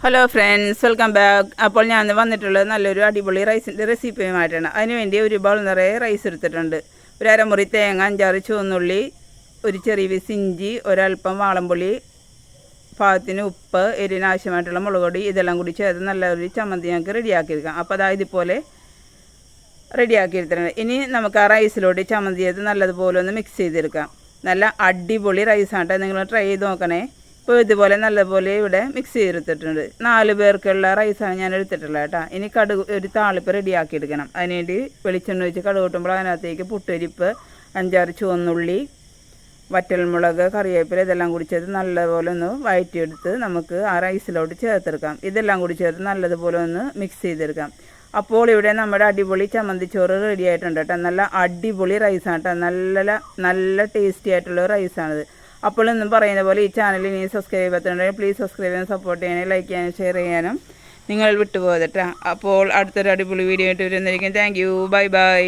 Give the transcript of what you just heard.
Hello friends, welcome back. അപ്പോൾ ഞാൻ വന്നിട്ടുള്ളത് നല്ലൊരു അടിപൊളി റൈസിൻ്റെ റെസിപ്പിയുമായിട്ടാണ്. അതിനുവേണ്ടി ഒരു ബൗൾ നിറയെ റൈസ് എടുത്തിട്ടുണ്ട്. ഒരു അരമുറി തേങ്ങ, 5-6 ചുവന്നുള്ളി, ഒരു ചെറിയ പീസ് ഇഞ്ചി, ഒരൽപ്പം വാളംപുളി, പാകത്തിന് ഉപ്പ്, എരിവിന് ആവശ്യമായിട്ടുള്ള മുളക് പൊടി, ഇതെല്ലാം കൂടി ചേർത്ത് നല്ലൊരു ചമ്മന്തി ഞങ്ങൾക്ക് റെഡിയാക്കിയെടുക്കാം. അപ്പോൾ അതായത് ഇതുപോലെ റെഡിയാക്കിയെടുത്തിട്ടുണ്ട്. ഇനി നമുക്ക് ആ റൈസിലോട്ട് ചമ്മന്തി ചെയ്ത് നല്ലതുപോലെ ഒന്ന് മിക്സ് ചെയ്തെടുക്കാം. നല്ല അടിപൊളി റൈസാണ്, നിങ്ങൾ ട്രൈ ചെയ്ത് നോക്കണേ. ഇപ്പോൾ ഇതുപോലെ നല്ലപോലെ ഇവിടെ മിക്സ് ചെയ്തെടുത്തിട്ടുണ്ട്. 4 പേർക്കുള്ള റൈസാണ് ഞാൻ എടുത്തിട്ടുള്ളത് കേട്ടോ. ഇനി കടുക് ഒരു താളിപ്പ് റെഡിയാക്കി എടുക്കണം. അതിനുവേണ്ടി വെളിച്ചെണ്ണ ഒഴിച്ച് കടുക് കൂട്ടുമ്പോൾ അതിനകത്തേക്ക് പുട്ടുരിപ്പ്, 5-6 ചുവന്നുള്ളി, വറ്റൽമുളക്, കറിവേപ്പില ഇതെല്ലാം കൂടി ചേർത്ത് നല്ലപോലെ ഒന്ന് വഴറ്റിയെടുത്ത് നമുക്ക് ആ റൈസിലോട്ട് ചേർത്തെടുക്കാം. ഇതെല്ലാം കൂടി ചേർത്ത് നല്ലതുപോലെ ഒന്ന് മിക്സ് ചെയ്തെടുക്കാം. അപ്പോൾ ഇവിടെ നമ്മുടെ അടിപൊളി ചമ്മന്തിച്ചോറ് റെഡി ആയിട്ടുണ്ട് കേട്ടോ. നല്ല അടിപൊളി റൈസാണ് കേട്ടോ. നല്ല ടേസ്റ്റി ആയിട്ടുള്ള റൈസാണിത്. അപ്പോൾ എന്നും പറയുന്ന പോലെ ഈ ചാനൽ ഇനി സബ്സ്ക്രൈബ് ചെയ്യാത്തുണ്ടെങ്കിൽ പ്ലീസ് സബ്സ്ക്രൈബ് ചെയ്യാനും സപ്പോർട്ട് ചെയ്യാനും ലൈക്ക് ചെയ്യാനും ഷെയർ ചെയ്യാനും നിങ്ങൾ വിട്ടുപോകട്ടെ. അപ്പോൾ അടുത്തൊരു അടിപൊളി വീഡിയോ ആയിട്ട് വരുന്നതായിരിക്കും. Thank you. Bye bye.